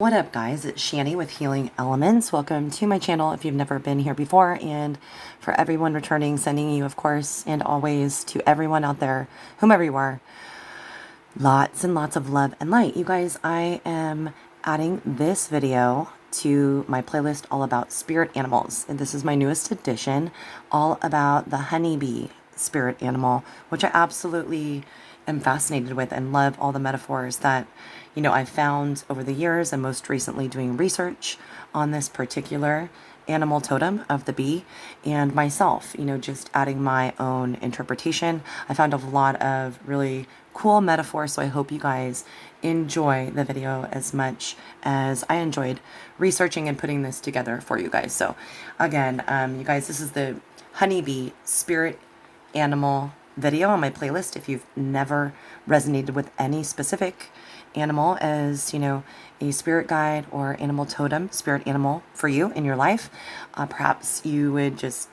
What up, guys? It's Shani with Healing Elements. Welcome to my channel if you've never been here before, and for everyone returning, sending you, of course, and always to everyone out there, whomever you are, lots and lots of love and light. You guys, I am adding this video to my playlist all about spirit animals, and this is my newest edition, all about the honeybee spirit animal, which I absolutely am fascinated with and love all the metaphors that I found over the years, and most recently doing research on this particular animal totem of the bee, and myself, just adding my own interpretation. I found a lot of really cool metaphors, so I hope you guys enjoy the video as much as I enjoyed researching and putting this together for you guys. So again, you guys, this is the honeybee spirit animal video on my playlist. If you've never resonated with any specific animal as a spirit guide or animal totem, spirit animal for you in your life, perhaps you would just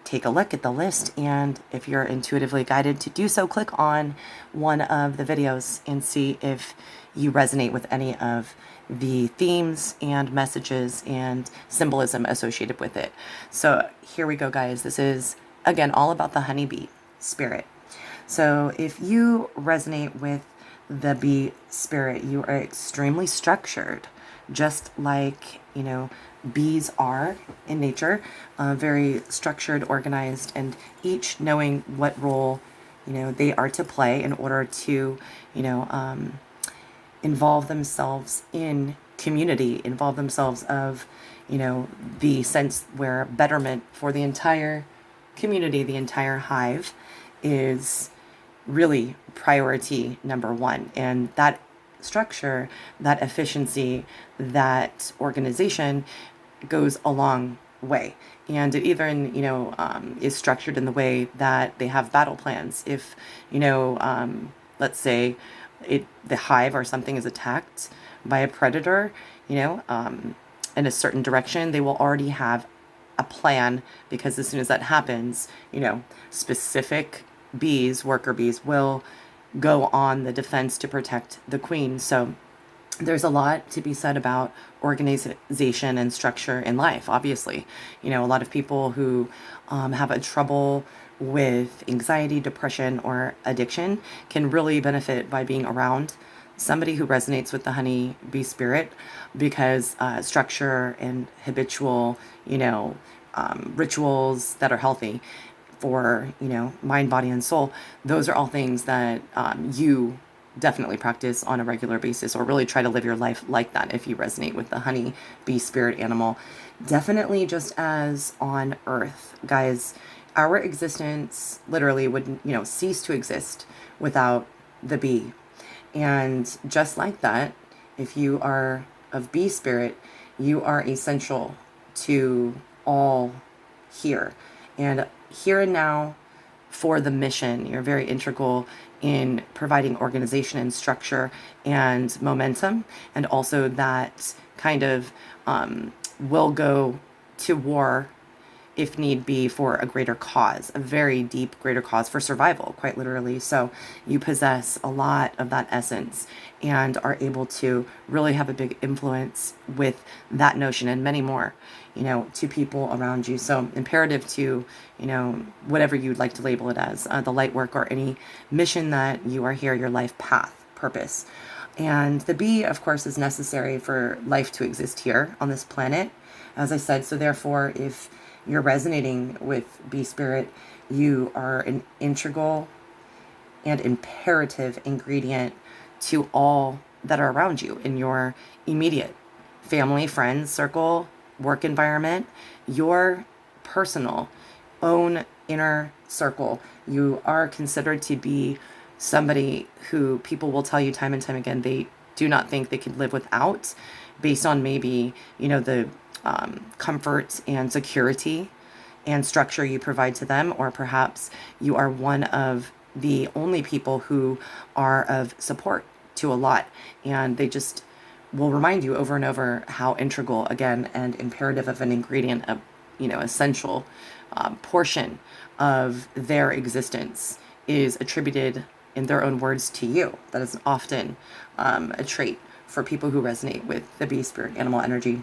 take a look at the list, and if you're intuitively guided to do so, click on one of the videos and see if you resonate with any of the themes and messages and symbolism associated with it. So here we go, guys. This is again all about the honeybee spirit. So if you resonate with the bee spirit, you are extremely structured, just like bees are in nature, very structured, organized, and each knowing what role they are to play in order to involve themselves in community, involve themselves of the sense where betterment for the entire community, the entire hive, is really priority number one. And that structure, that efficiency, that organization goes a long way. And it even is structured in the way that they have battle plans. If let's say the hive or something is attacked by a predator in a certain direction, they will already have a plan, because as soon as that happens, specific bees, worker bees, will go on the defense to protect the queen. So there's a lot to be said about organization and structure in life. Obviously, a lot of people who have a trouble with anxiety, depression, or addiction can really benefit by being around somebody who resonates with the honey bee spirit, because structure and habitual rituals that are healthy for mind, body, and soul, those are all things that you definitely practice on a regular basis, or really try to live your life like that if you resonate with the honey bee spirit animal. Definitely, just as on earth, guys, our existence literally would cease to exist without the bee. And just like that, if you are of bee spirit, you are essential to all here. And here and now for the mission, you're very integral in providing organization and structure and momentum, and also that kind of will go to war if need be for a greater cause, a very deep greater cause for survival, quite literally. So you possess a lot of that essence and are able to really have a big influence with that notion and many more, to people around you. So imperative to, whatever you'd like to label it as, the light work or any mission that you are here, your life path, purpose. And the bee, of course, is necessary for life to exist here on this planet, as I said. So therefore, if you're resonating with bee spirit, you are an integral and imperative ingredient to all that are around you in your immediate family, friends, circle, work environment, your personal own inner circle. You are considered to be somebody who people will tell you time and time again they do not think they could live without, based on maybe the comfort and security and structure you provide to them, or perhaps you are one of the only people who are of support to a lot, and they just will remind you over and over how integral, again, and imperative of an ingredient, of essential portion of their existence is attributed in their own words to you. That is often a trait for people who resonate with the bee spirit animal energy.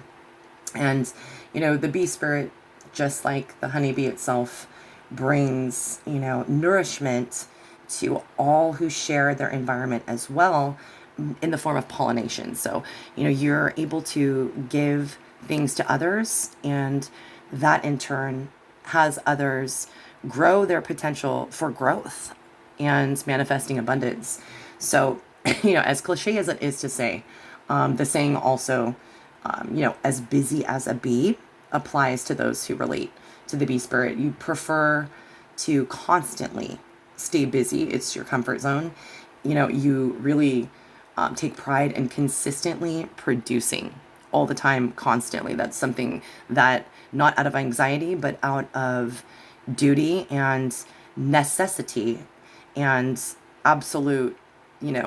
And, the bee spirit, just like the honeybee itself, brings, nourishment to all who share their environment as well, in the form of pollination. So, you're able to give things to others, and that in turn has others grow their potential for growth and manifesting abundance. So, as cliche as it is to say, the saying also, as busy as a bee applies to those who relate to the bee spirit. You prefer to constantly stay busy. It's your comfort zone. You really take pride in consistently producing all the time, constantly. That's something that, not out of anxiety, but out of duty and necessity and absolute,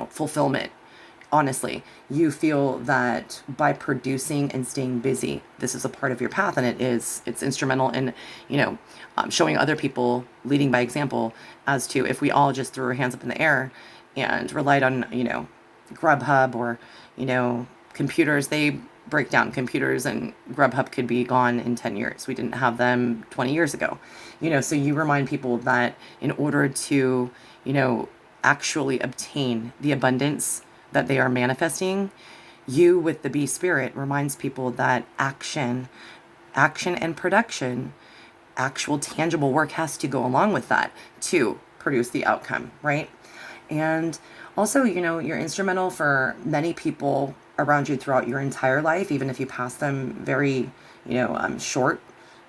fulfillment. Honestly, you feel that by producing and staying busy, this is a part of your path, and it's instrumental in, showing other people, leading by example, as to if we all just threw our hands up in the air and relied on, Grubhub or, computers. They break down. Computers and Grubhub could be gone in 10 years. We didn't have them 20 years ago. So you remind people that in order to, actually obtain the abundance that they are manifesting, you with the bee spirit reminds people that action and production, actual tangible work has to go along with that to produce the outcome, right? And also, you're instrumental for many people around you throughout your entire life, even if you pass them very, short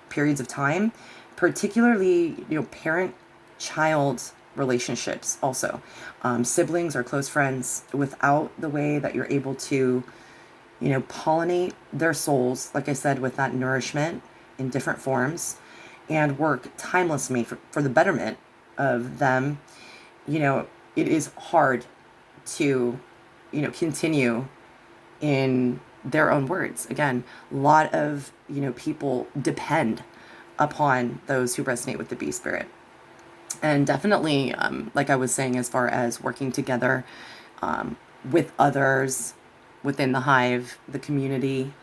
periods of time, particularly, parent-child relationships also. Siblings or close friends, without the way that you're able to, pollinate their souls, like I said, with that nourishment in different forms, and work timelessly for the betterment of them, it is hard to, continue in their own words. Again, a lot of, people depend upon those who resonate with the bee spirit. And definitely, like I was saying, as far as working together with others within the hive, the community,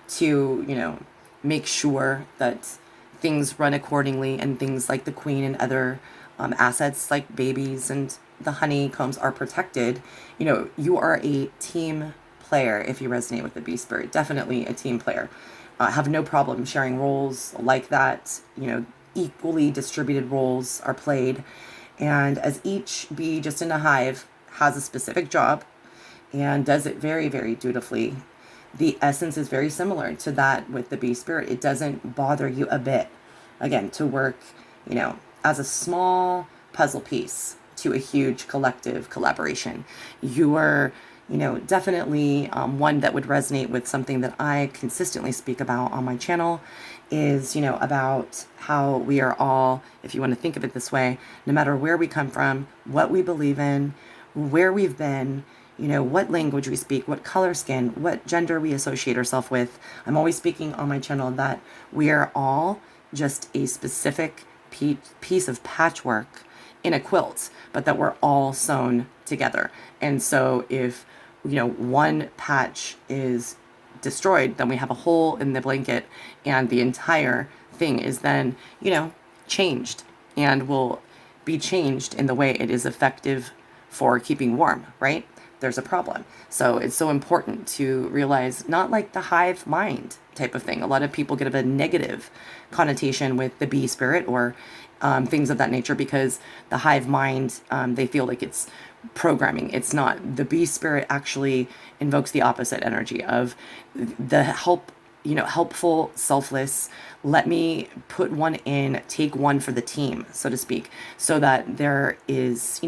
to, make sure that things run accordingly, and things like the queen and other assets like babies and the honeycombs are protected. You are a team player if you resonate with the bee spirit. Definitely a team player. Have no problem sharing roles like that. Equally distributed roles are played. And as each bee just in a hive has a specific job and does it very, very dutifully, the essence is very similar to that with the bee spirit. It doesn't bother you a bit, again, to work, as a small puzzle piece to a huge collective collaboration. You are, definitely one that would resonate with something that I consistently speak about on my channel is, about how we are all, if you want to think of it this way, no matter where we come from, what we believe in, where we've been, what language we speak, what color skin, what gender we associate ourselves with. I'm always speaking on my channel that we are all just a specific piece of patchwork in a quilt, but that we're all sewn together. And so if, one patch is destroyed, then we have a hole in the blanket, and the entire thing is then, changed, and will be changed in the way it is effective for keeping warm, right? There's a problem. So it's so important to realize, not like the hive mind type of thing. A lot of people get a negative connotation with the bee spirit or things of that nature, because the hive mind, they feel like it's programming. It's not. The bee spirit actually invokes the opposite energy of the helpful, selfless, let me put one in, take one for the team, so to speak, so that there is,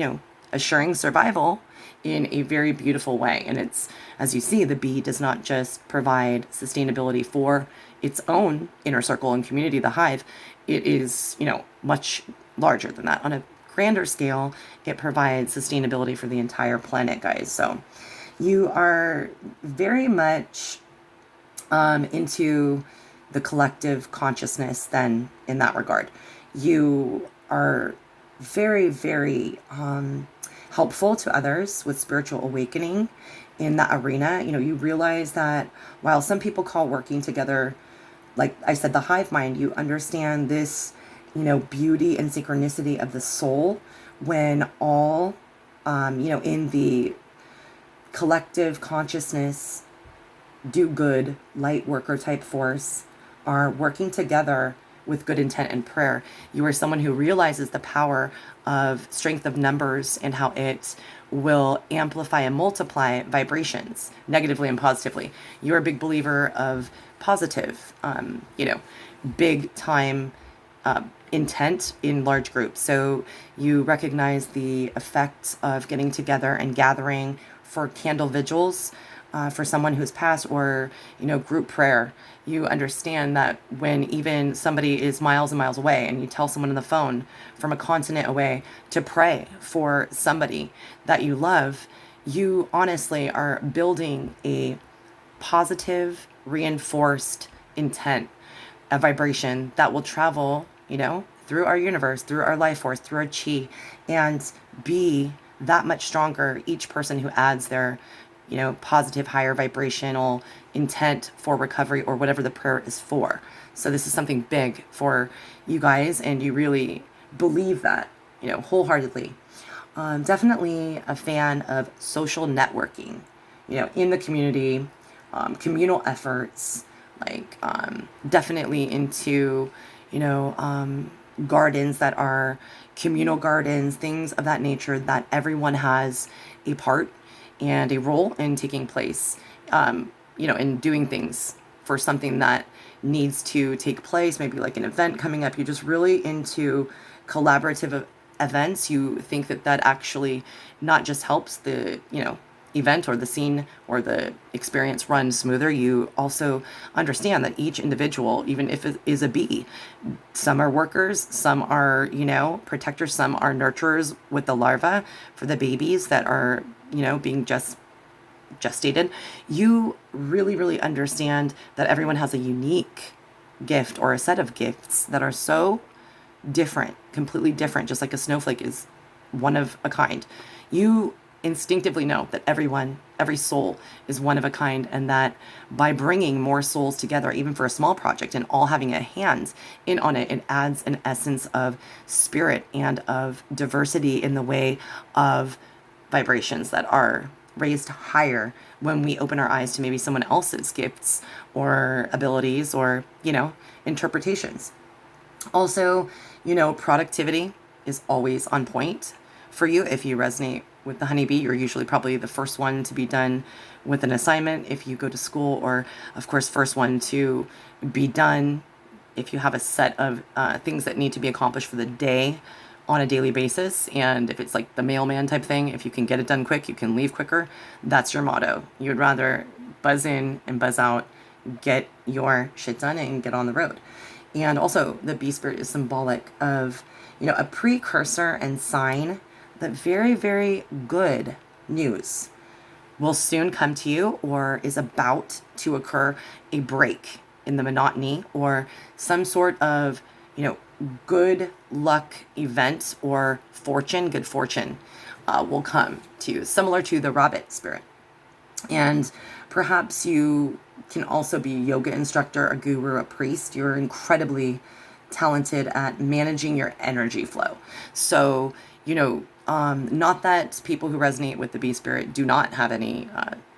assuring survival in a very beautiful way. And it's, as you see, the bee does not just provide sustainability for its own inner circle and community, the hive. It is, much larger than that. On a grander scale, it provides sustainability for the entire planet, guys. So you are very much into the collective consciousness then in that regard. You are very, very helpful to others with spiritual awakening in that arena, you realize that while some people call working together, like I said, the hive mind, you understand this, beauty and synchronicity of the soul when all, in the collective consciousness, do good, light worker type force are working together with good intent and prayer. You are someone who realizes the power of strength of numbers and how it will amplify and multiply vibrations negatively and positively. You're a big believer of positive, big time intent in large groups. So you recognize the effects of getting together and gathering for candle vigils for someone who's passed, or group prayer. You understand that when even somebody is miles and miles away and you tell someone on the phone from a continent away to pray for somebody that you love, you honestly are building a positive, reinforced intent, a vibration that will travel, through our universe, through our life force, through our chi, and be that much stronger. Each person who adds their, positive, higher vibrational intent for recovery, or whatever the prayer is for. So this is something big for you guys, and you really believe that, wholeheartedly. Definitely a fan of social networking, in the community, communal efforts, like definitely into, gardens that are communal gardens, things of that nature, that everyone has a part and a role in taking place, in doing things for something that needs to take place, maybe like an event coming up. You're just really into collaborative events. You think that actually not just helps the, event or the scene or the experience run smoother. You also understand that each individual, even if it is a bee, some are workers, some are, protectors, some are nurturers with the larva for the babies that are, being gestated. You really, really understand that everyone has a unique gift or a set of gifts that are so different, completely different, just like a snowflake is one of a kind. You instinctively know that every soul is one of a kind, and that by bringing more souls together, even for a small project, and all having a hand in on it, it adds an essence of spirit and of diversity in the way of vibrations that are raised higher when we open our eyes to maybe someone else's gifts or abilities or, interpretations. Also, productivity is always on point for you. If you resonate with the honeybee, you're usually probably the first one to be done with an assignment if you go to school, or of course, first one to be done if you have a set of things that need to be accomplished for the day on a daily basis. And if it's like the mailman type thing, if you can get it done quick, you can leave quicker. That's your motto. You'd rather buzz in and buzz out, get your shit done, and get on the road. And also, the bee spirit is symbolic of, a precursor and sign that very, very good news will soon come to you, or is about to occur, a break in the monotony, or some sort of, good luck event or fortune, good fortune will come to you, similar to the rabbit spirit. And perhaps you can also be a yoga instructor, a guru, a priest. You're incredibly talented at managing your energy flow. So, not that people who resonate with the bee spirit do not have any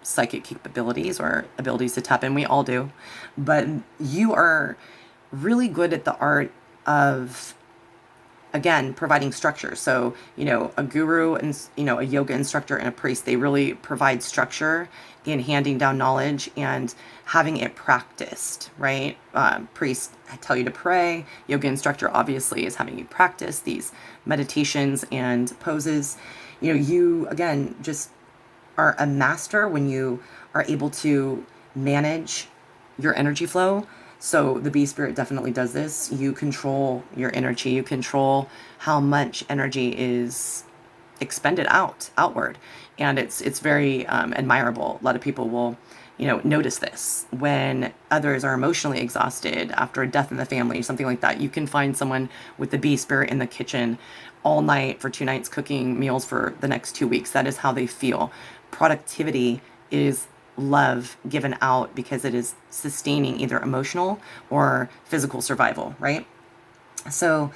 psychic capabilities or abilities to tap in. We all do. But you are really good at the art of, again, providing structure. So, a guru and, a yoga instructor and a priest, they really provide structure in handing down knowledge and having it practiced, right? Priests tell you to pray. Yoga instructor obviously is having you practice these meditations and poses. You, again, just are a master when you are able to manage your energy flow. So the bee spirit definitely does this. You control your energy. You control how much energy is expended outward. And it's very admirable. A lot of people will, notice this when others are emotionally exhausted after a death in the family, something like that. You can find someone with the bee spirit in the kitchen all night for 2 nights, cooking meals for the next 2 weeks. That is how they feel. Productivity is love given out because it is sustaining either emotional or physical survival, right? So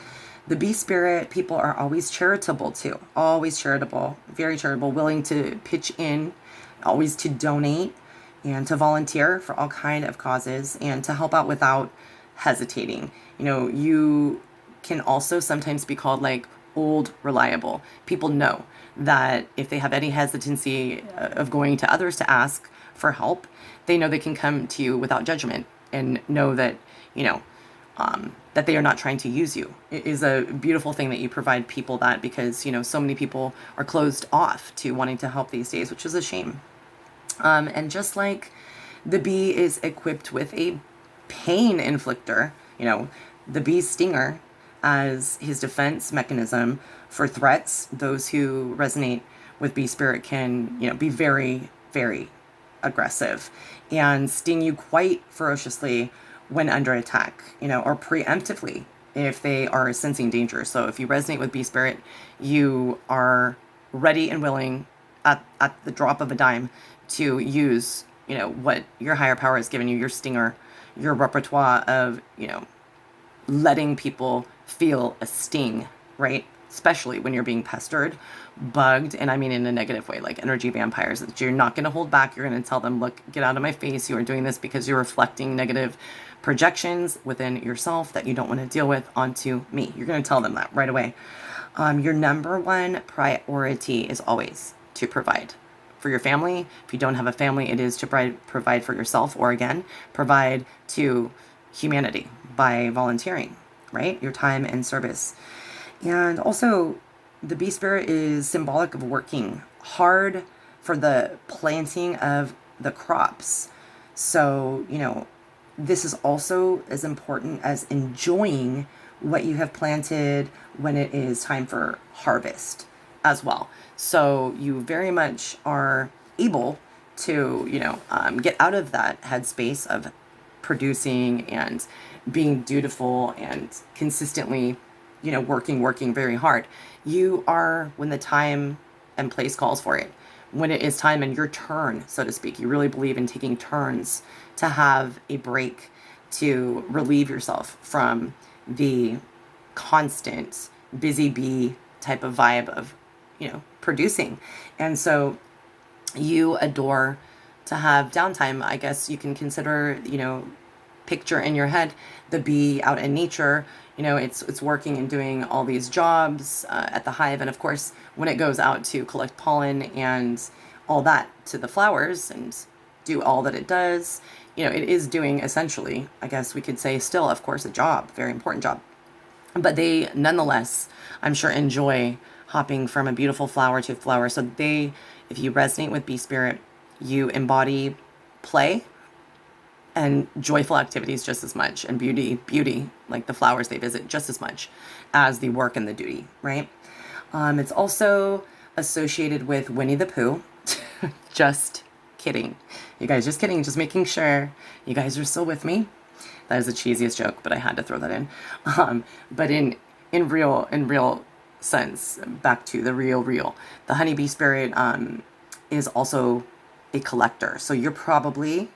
the bee spirit people are always charitable too, always charitable, very charitable, willing to pitch in, always to donate and to volunteer for all kind of causes and to help out without hesitating. You can also sometimes be called like old reliable. People know that if they have any hesitancy of going to others to ask for help, they know they can come to you without judgment and know that, that they are not trying to use you. It is a beautiful thing that you provide people that, because, so many people are closed off to wanting to help these days, which is a shame. And just like the bee is equipped with a pain inflictor, the bee's stinger as his defense mechanism for threats, those who resonate with bee spirit can, be very, very aggressive and sting you quite ferociously when under attack, or preemptively if they are sensing danger. So if you resonate with bee spirit, you are ready and willing at the drop of a dime to use, what your higher power has given you, your stinger, your repertoire of, letting people feel a sting, right? Especially when you're being pestered, bugged, and I mean in a negative way, like energy vampires, that you're not going to hold back. You're going to tell them, look, get out of my face. You are doing this because you're reflecting negative projections within yourself that you don't want to deal with onto me. You're going to tell them that right away. Your number one priority is always to provide for your family. If you don't have a family, it is to provide for yourself, or again, provide to humanity by volunteering, right? Your time and service. And also, the bee spirit is symbolic of working hard for the planting of the crops. So, this is also as important as enjoying what you have planted when it is time for harvest as well. So you very much are able to, get out of that headspace of producing and being dutiful and consistently, working very hard. You are, when the time and place calls for it, when it is time and your turn, so to speak, you really believe in taking turns to have a break, to relieve yourself from the constant busy bee type of vibe of, producing. And so you adore to have downtime. I guess you can consider, picture in your head the bee out in nature. It's working and doing all these jobs at the hive, and of course when it goes out to collect pollen and all that to the flowers and do all that it does, it is doing essentially, I guess we could say, still of course a job, very important job. But they nonetheless, I'm sure, enjoy hopping from a beautiful flower to flower. So if you resonate with bee spirit, you embody play and joyful activities just as much, and beauty, like the flowers they visit, just as much as the work and the duty, right? It's also associated with Winnie the Pooh. Just kidding. You guys, just kidding. Just making sure you guys are still with me. That is the cheesiest joke, but I had to throw that in. But in real sense, back to the real, the honeybee spirit is also a collector. So you're probably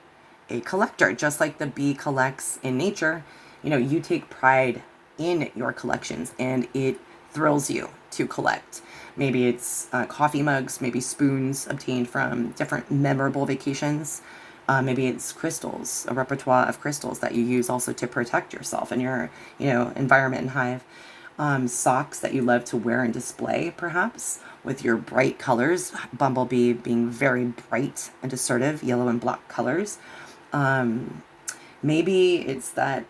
a collector, just like the bee collects in nature. You take pride in your collections, and it thrills you to collect. Maybe it's coffee mugs, maybe spoons obtained from different memorable vacations. Maybe it's crystals, a repertoire of crystals that you use also to protect yourself and your, environment and hive. Socks that you love to wear and display, perhaps, with your bright colors. Bumblebee being very bright and assertive, yellow and black colors. Maybe it's that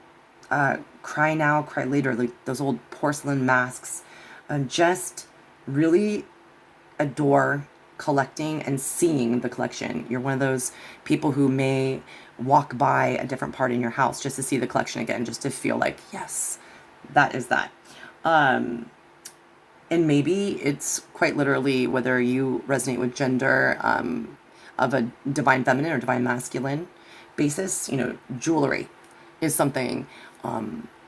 cry now, cry later, like those old porcelain masks. Just really adore collecting and seeing the collection. You're one of those people who may walk by a different part in your house just to see the collection again, just to feel like, yes, that is that. And maybe it's quite literally whether you resonate with gender of a divine feminine or divine masculine basis. Jewelry is something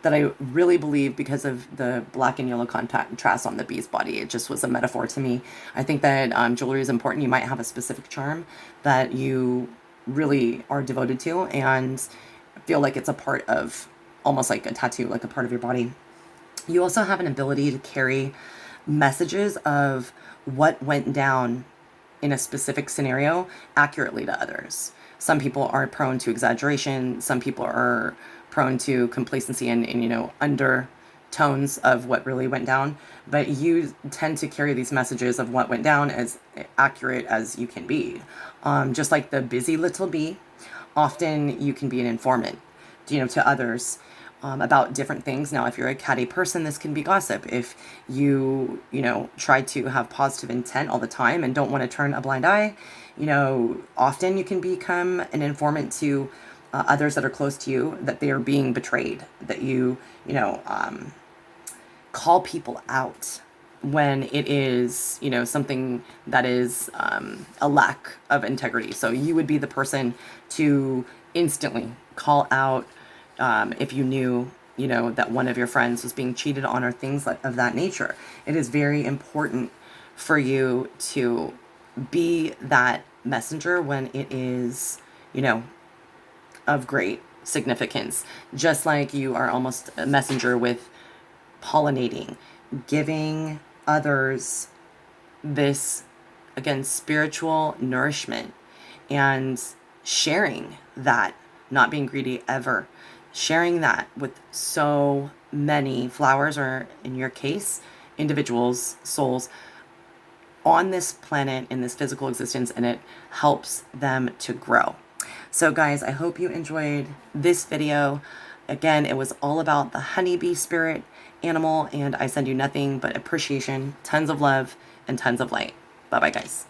that I really believe, because of the black and yellow contrast on the bee's body, it just was a metaphor to me. I think that jewelry is important. You might have a specific charm that you really are devoted to and feel like it's a part of, almost like a tattoo, like a part of your body. You also have an ability to carry messages of what went down in a specific scenario accurately to others. Some people are prone to exaggeration. Some people are prone to complacency and undertones of what really went down. But you tend to carry these messages of what went down as accurate as you can be. Just like the busy little bee, often you can be an informant, to others about different things. Now, if you're a catty person, this can be gossip. If you, try to have positive intent all the time and don't want to turn a blind eye, often you can become an informant to others that are close to you, that they are being betrayed, that call people out when it is, something that is a lack of integrity. So you would be the person to instantly call out if you knew, that one of your friends was being cheated on or things of that nature. It is very important for you to be that messenger when it is, of great significance. Just like you are almost a messenger with pollinating, giving others this, again, spiritual nourishment, and sharing that, not being greedy ever, sharing that with so many flowers, or in your case, individuals, souls on this planet, in this physical existence, and it helps them to grow. So guys, I hope you enjoyed this video. Again, it was all about the honeybee spirit animal, and I send you nothing but appreciation, tons of love, and tons of light. Bye-bye, guys.